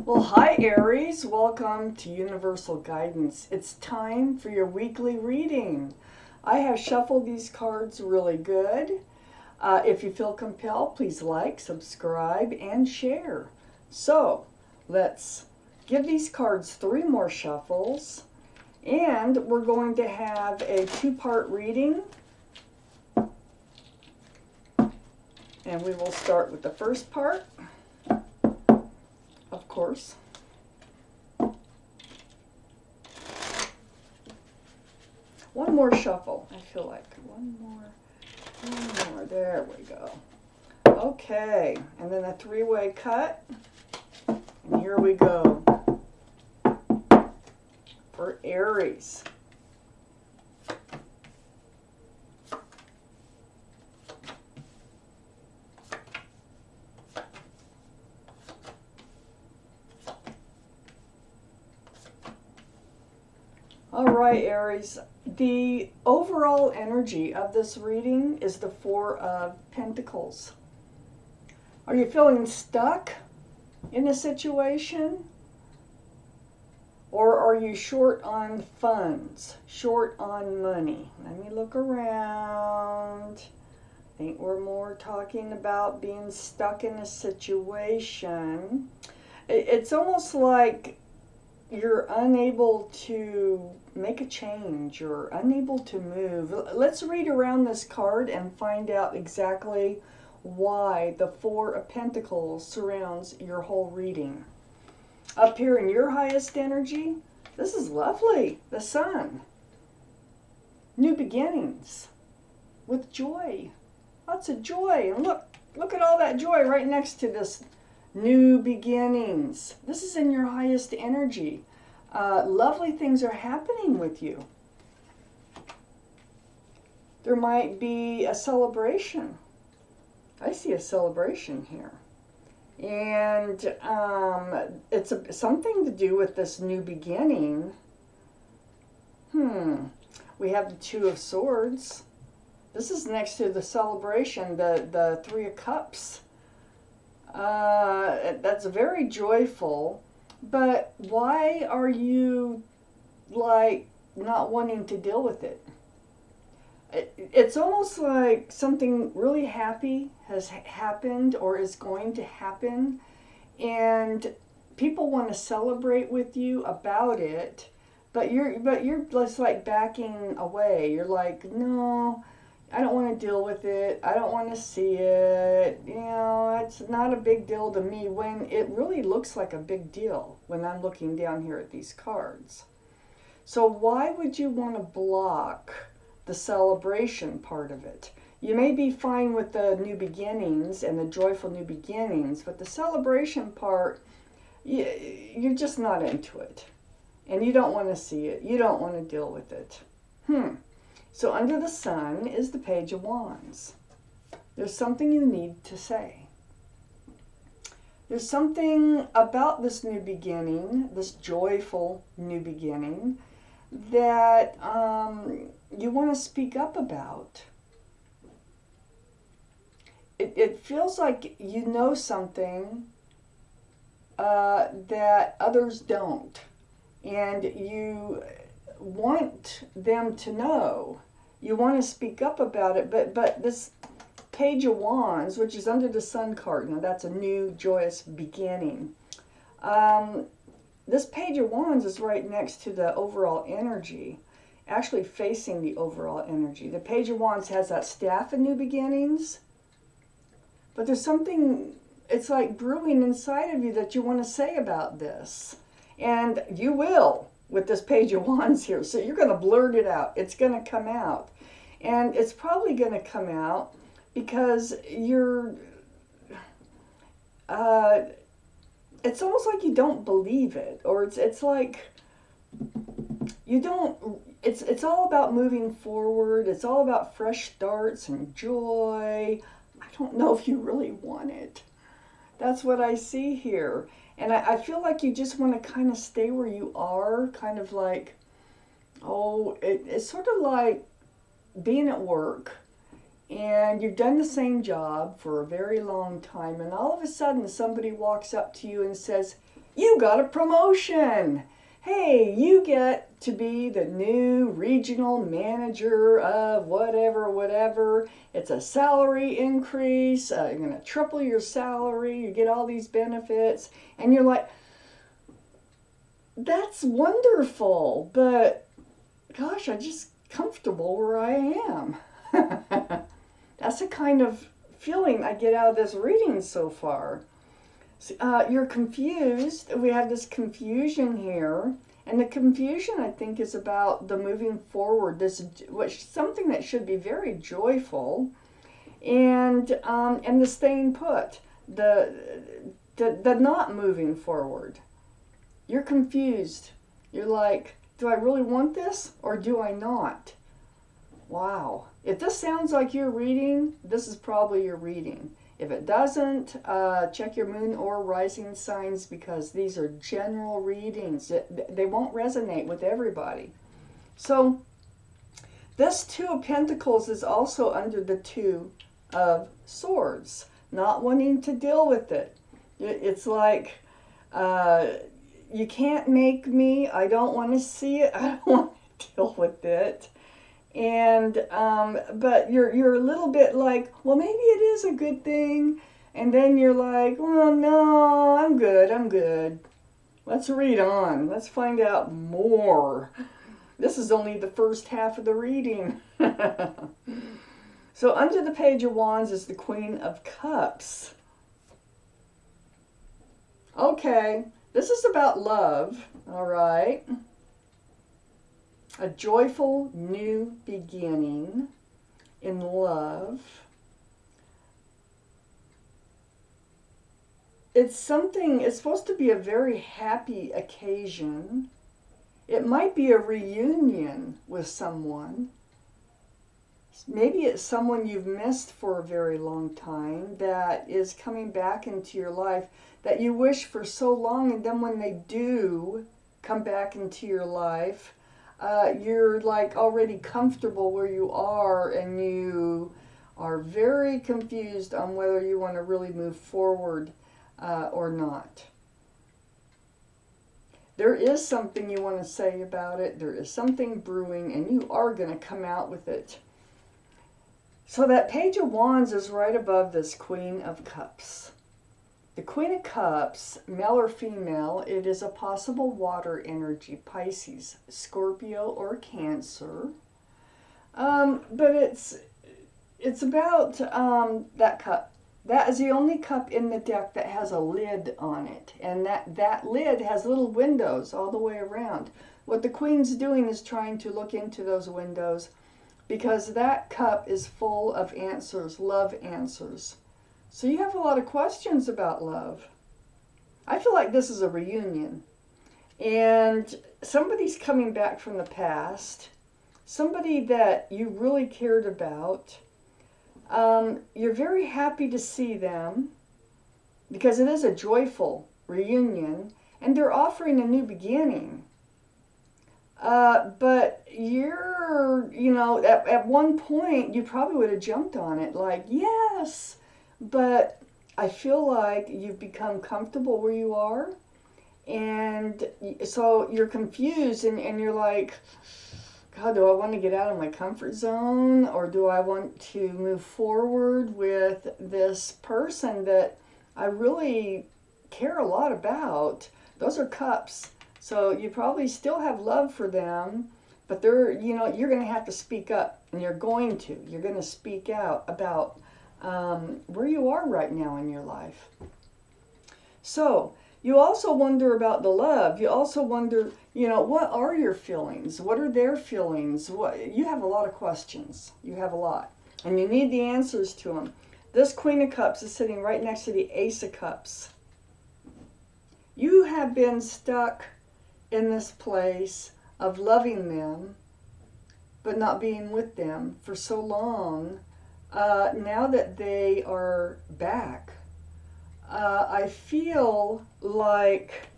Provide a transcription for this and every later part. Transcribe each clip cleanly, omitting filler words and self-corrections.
Well, hi Aries, welcome to Universal Guidance. It's time for your weekly reading. I have shuffled these cards really good. If you feel compelled, please like, subscribe, and share. So, let's give these cards 3 more shuffles, and we're going to have a 2-part reading. And we will start with the first part, of course. One more shuffle, I feel like. One more. There we go. Okay, and then a 3-way cut. And here we go for Aries. All right, Aries. The overall energy of this reading is the 4 of Pentacles. Are you feeling stuck in a situation? Or are you short on funds, short on money? Let me look around. I think we're more talking about being stuck in a situation. It's almost like you're unable to make a change. You're unable to move. Let's read around this card and find out exactly why the 4 of Pentacles surrounds your whole reading. Up here in your highest energy, this is lovely. The Sun. New beginnings with joy. Lots of joy. And look at all that joy right next to this new beginnings. This is in your highest energy. Lovely things are happening with you. There might be a celebration. I see a celebration here. And it's something to do with this new beginning. We have the 2 of Swords. This is next to the celebration, the 3 of Cups. That's very joyful, but why are you like not wanting to deal with it? It's almost like something really happy has happened or is going to happen, and people want to celebrate with you about it, but you're just like backing away. You're like, no, I don't want to deal with it. I don't want to see it. You know, it's not a big deal to me, when it really looks like a big deal when I'm looking down here at these cards. So why would you want to block the celebration part of it? You may be fine with the new beginnings and the joyful new beginnings, but the celebration part, you're just not into it. And you don't want to see it. You don't want to deal with it. So under the Sun is the Page of Wands. There's something you need to say. There's something about this new beginning, this joyful new beginning, that you want to speak up about. It feels like you know something that others don't. And you want them to know. You want to speak up about it, but this Page of Wands, which is under the Sun card, now that's a new joyous beginning. This Page of Wands is right next to the overall energy, actually facing the overall energy. The Page of Wands has that staff of new beginnings, but there's something, it's like brewing inside of you that you want to say about this. And you will with this Page of Wands here. So you're going to blurt it out. It's going to come out. And it's probably going to come out because you're, it's almost like you don't believe it. Or it's like you don't, it's all about moving forward. It's all about fresh starts and joy. I don't know if you really want it. That's what I see here. And I feel like you just want to kind of stay where you are, kind of like, it's sort of like being at work and you've done the same job for a very long time, and all of a sudden somebody walks up to you and says, You got a promotion. Hey, you get to be the new regional manager of whatever, whatever. It's a salary increase. You're going to triple your salary. You get all these benefits. And you're like, that's wonderful. But gosh, I'm just comfortable where I am. That's the kind of feeling I get out of this reading so far. You're confused. We have this confusion here, and the confusion I think is about the moving forward. This which something that should be very joyful, and the staying put, the not moving forward. You're confused. You're like, do I really want this or do I not? Wow. If this sounds like your reading, this is probably your reading. If it doesn't, check your moon or rising signs, because these are general readings. They won't resonate with everybody. So this Two of Pentacles is also under the Two of Swords, not wanting to deal with it. It's like, you can't make me. I don't want to see it. I don't want to deal with it. And but you're a little bit like, well, maybe it is a good thing, and then you're like, well, no, I'm good. Let's read on. Let's find out more. This is only the first half of the reading. So under the Page of Wands is the Queen of Cups. Okay, this is about love, all right? A joyful new beginning in love. It's supposed to be a very happy occasion. It might be a reunion with someone. Maybe it's someone you've missed for a very long time that is coming back into your life that you wish for so long, and then when they do come back into your life, you're like already comfortable where you are, and you are very confused on whether you want to really move forward or not. There is something you want to say about it. There is something brewing, and you are going to come out with it. So that Page of Wands is right above this Queen of Cups. The Queen of Cups, male or female, it is a possible water energy, Pisces, Scorpio, or Cancer. But it's about that cup. That is the only cup in the deck that has a lid on it. And that lid has little windows all the way around. What the Queen's doing is trying to look into those windows, because that cup is full of answers, love answers. So you have a lot of questions about love. I feel like this is a reunion. And somebody's coming back from the past. Somebody that you really cared about. You're very happy to see them, because it is a joyful reunion. And they're offering a new beginning. But at one point, you probably would have jumped on it like, yes. But I feel like you've become comfortable where you are. And so you're confused, and you're like, God, do I want to get out of my comfort zone? Or do I want to move forward with this person that I really care a lot about? Those are cups. So you probably still have love for them, but you're going to have to speak up, and you're going to speak out about where you are right now in your life. So you also wonder about the love. You also wonder, what are your feelings? What are their feelings? You have a lot of questions. You have a lot, and you need the answers to them. This Queen of Cups is sitting right next to the Ace of Cups. You have been stuck in this place of loving them, but not being with them for so long. Now that they are back, I feel like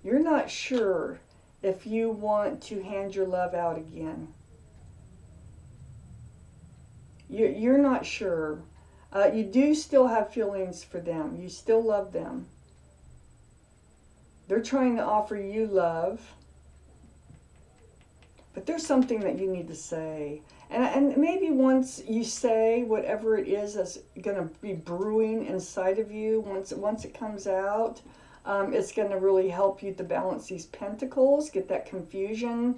you're not sure if you want to hand your love out again. You're not sure. You do still have feelings for them. You still love them. They're trying to offer you love. But there's something that you need to say. And maybe once you say whatever it is that's going to be brewing inside of you, once it comes out, it's going to really help you to balance these pentacles, get that confusion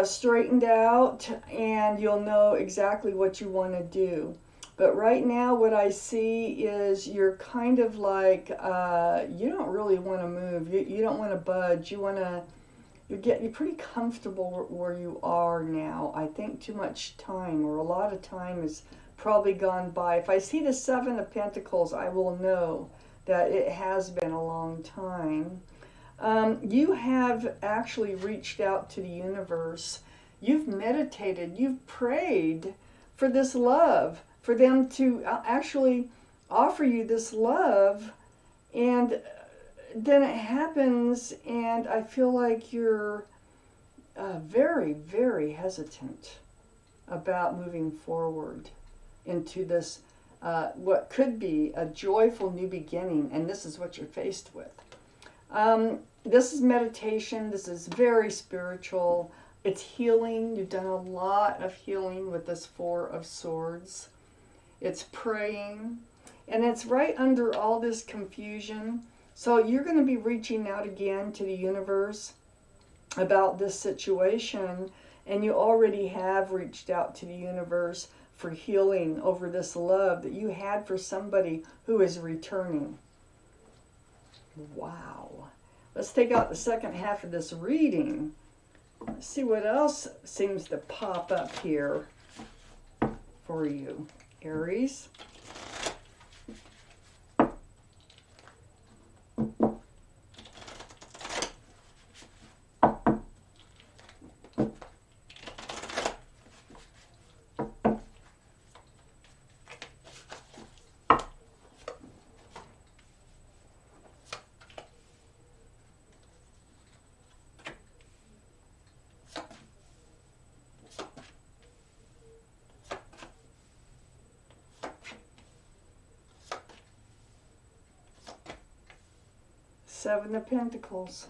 straightened out, and you'll know exactly what you want to do. But right now what I see is you're kind of like, you don't really want to move. You don't want to budge. You're pretty comfortable where you are now. I think too much time, or a lot of time, has probably gone by. If I see the Seven of Pentacles, I will know that it has been a long time. You have actually reached out to the universe. You've meditated. You've prayed for this love, for them to actually offer you this love, and then it happens, and I feel like you're very, very hesitant about moving forward into this, what could be a joyful new beginning, and this is what you're faced with. This is meditation. This is very spiritual. It's healing. You've done a lot of healing with this Four of Swords. It's praying, and it's right under all this confusion. So you're going to be reaching out again to the universe about this situation, and you already have reached out to the universe for healing over this love that you had for somebody who is returning. Wow. Let's take out the second half of this reading. Let's see what else seems to pop up here for you, Aries. Seven of Pentacles.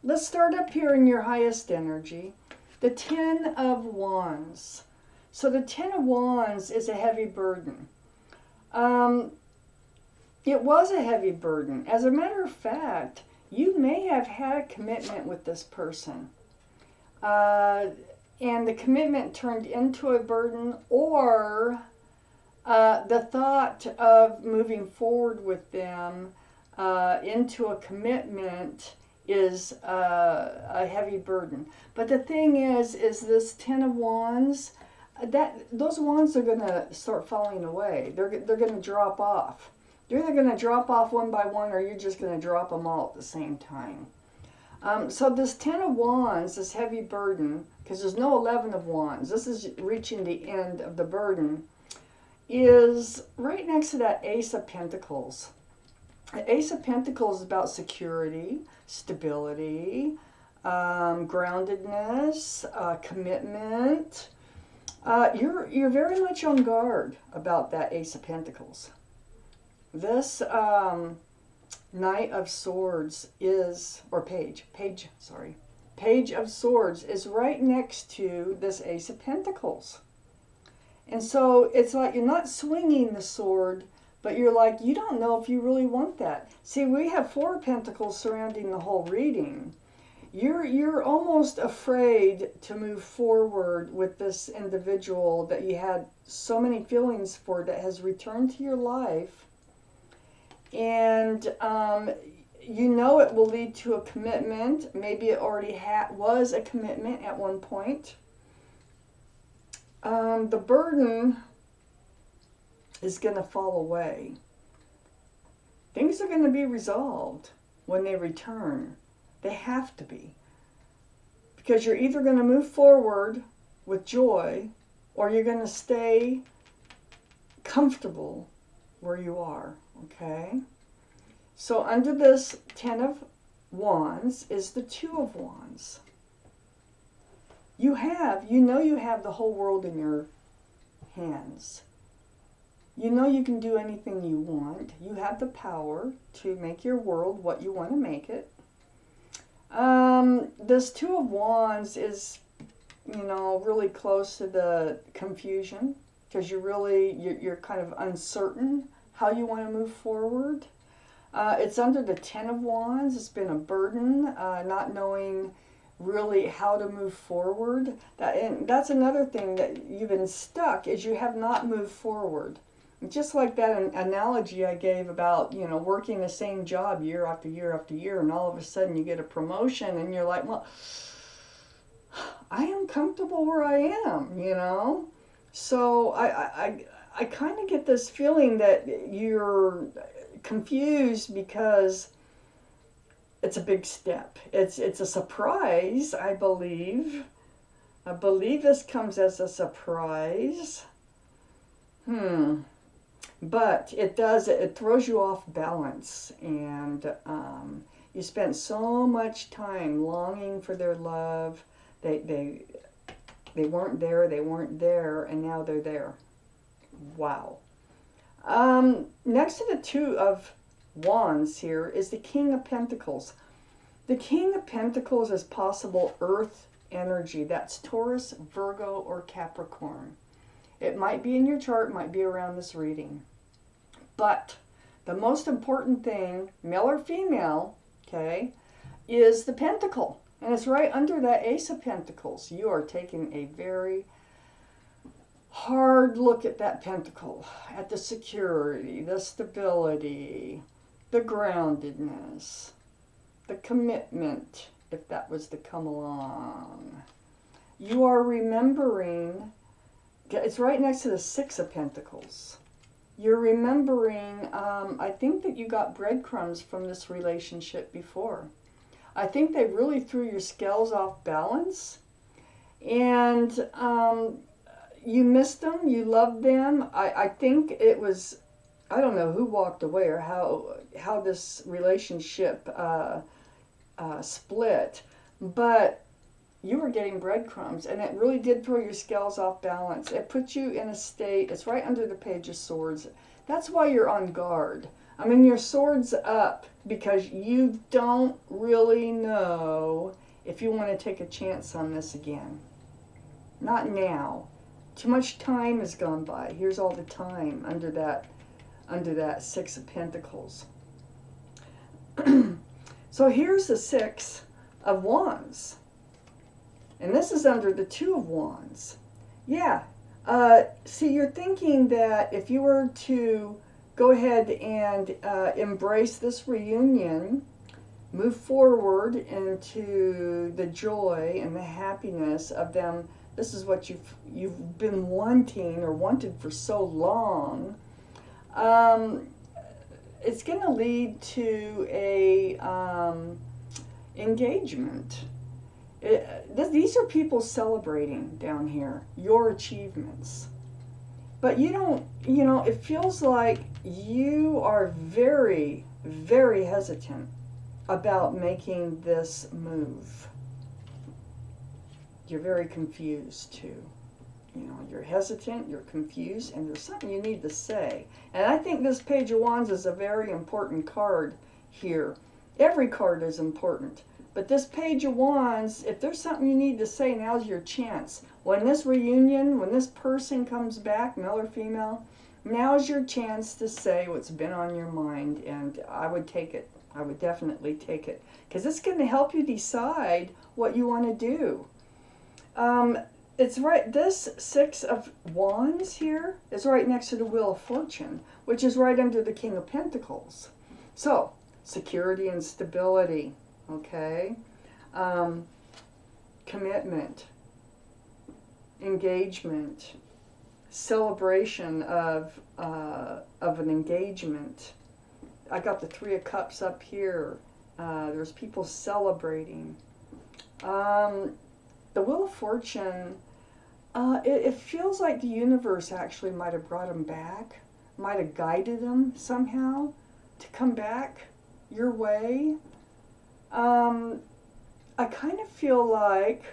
Let's start up here in your highest energy. The Ten of Wands. So the Ten of Wands is a heavy burden. It was a heavy burden. As a matter of fact, you may have had a commitment with this person. And the commitment turned into a burden, or the thought of moving forward with them into a commitment is a heavy burden. But the thing is this Ten of Wands, those wands are going to start falling away. They're going to drop off. You're either going to drop off one by one, or you're just going to drop them all at the same time. So this Ten of Wands, this heavy burden, because there's no 11 of Wands, this is reaching the end of the burden, is right next to that Ace of Pentacles. The Ace of Pentacles is about security, stability, groundedness, commitment. You're very much on guard about that Ace of Pentacles. This Knight of Swords is, or Page of Swords is right next to this Ace of Pentacles. And so it's like you're not swinging the sword, but you're like, you don't know if you really want that. See, we have Four of Pentacles surrounding the whole reading. You're almost afraid to move forward with this individual that you had so many feelings for, that has returned to your life. And you know it will lead to a commitment. Maybe it already was a commitment at one point. The burden is going to fall away. Things are going to be resolved when they return. They have to be. Because you're either going to move forward with joy, or you're going to stay comfortable where you are. Okay? So under this Ten of Wands is the Two of Wands. You know you have the whole world in your hands. You know you can do anything you want. You have the power to make your world what you want to make it. This Two of Wands is, you know, really close to the confusion because you're kind of uncertain how you want to move forward. It's under the Ten of Wands. It's been a burden, not knowing really how to move forward. And that's another thing that you've been stuck, is you have not moved forward. Just like that analogy I gave about, you know, working the same job year after year after year, and all of a sudden you get a promotion and you're like, well, I am comfortable where I am, you know? So I kind of get this feeling that you're confused because it's a big step. It's a surprise, I believe. I believe this comes as a surprise. But it throws you off balance, and you spent so much time longing for their love. They weren't there, and now they're there. Wow. Next to the Two of Wands here is the King of Pentacles. The King of Pentacles is possible earth energy. That's Taurus, Virgo, or Capricorn. It might be in your chart, might be around this reading. But the most important thing, male or female, okay, is the pentacle. And it's right under that Ace of Pentacles. You are taking a very hard look at that pentacle, at the security, the stability, the groundedness, the commitment, if that was to come along. You are remembering, it's right next to the Six of Pentacles. You're remembering, I think that you got breadcrumbs from this relationship before. I think they really threw your scales off balance, and you missed them, you loved them. I think it was, I don't know who walked away or how this relationship split, but you were getting breadcrumbs, and it really did throw your scales off balance. It put you in a state, it's right under the Page of Swords. That's why you're on guard. I mean, your sword's up because you don't really know if you want to take a chance on this again. Not now. Too much time has gone by. Here's all the time under that Six of Pentacles. So here's the Six of Wands. And this is under the Two of Wands. Yeah. See, you're thinking that if you were to go ahead and embrace this reunion, move forward into the joy and the happiness of them, this is what you've been wanting or wanted for so long. It's going to lead to a engagement. These are people celebrating down here your achievements, but you don't, you know, it feels like you are very, very hesitant about making this move. You're very confused too. You know, you're hesitant, you're confused, and there's something you need to say. And I think this Page of Wands is a very important card here. Every card is important. But this Page of Wands, if there's something you need to say, now's your chance. When this reunion, when this person comes back, male or female, now's your chance to say what's been on your mind. And I would take it. I would definitely take it. Because it's going to help you decide what you want to do. It's right, this Six of Wands here is right next to the Wheel of Fortune, which is right under the King of Pentacles. So, security and stability. Okay, commitment, engagement, celebration of an engagement. I got the Three of Cups up here. There's people celebrating. The Wheel of Fortune, it feels like the universe actually might have brought them back, might have guided them somehow to come back your way. I kind of feel like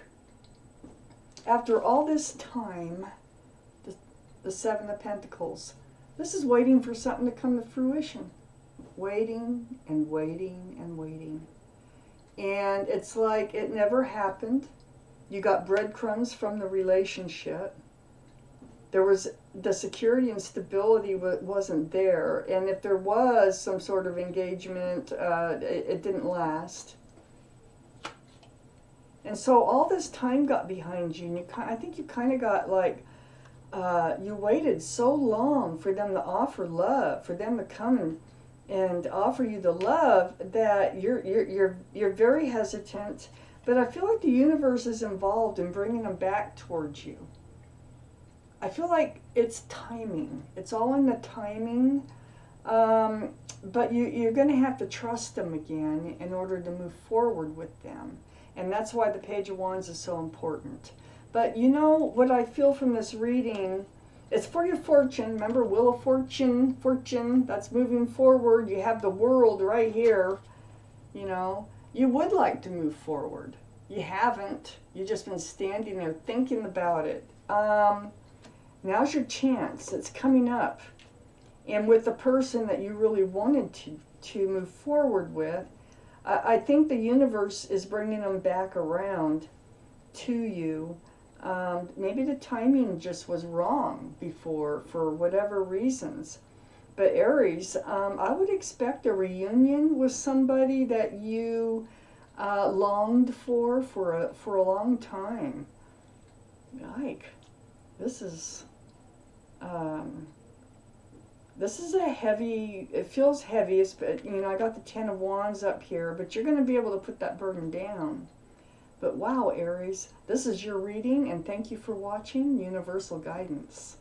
after all this time, the Seven of Pentacles, This is waiting for something to come to fruition. Waiting and waiting and waiting. And it's like it never happened. You got breadcrumbs from the relationship. There was the security and stability wasn't there. And if there was some sort of engagement, it didn't last. And so all this time got behind you. And I think you kind of got like, you waited so long for them to offer love, for them to come and offer you the love, that you're very hesitant. But I feel like the universe is involved in bringing them back towards you. I feel like it's timing. It's all in the timing. But you're going to have to trust them again in order to move forward with them. And that's why the Page of Wands is so important. But you know what I feel from this reading? It's for your fortune. Remember, Wheel of Fortune, fortune, that's moving forward. You have the world right here. You know, you would like to move forward. You haven't. You've just been standing there thinking about it. Now's your chance. It's coming up. And with the person that you really wanted to move forward with, I think the universe is bringing them back around to you. Maybe the timing just was wrong before for whatever reasons. But Aries, I would expect a reunion with somebody that you longed for a long time. Like, this is a heavy, it feels heavy. You know, I got the Ten of Wands up here, but you're going to be able to put that burden down. But wow, Aries, this is your reading, and thank you for watching Universal Guidance.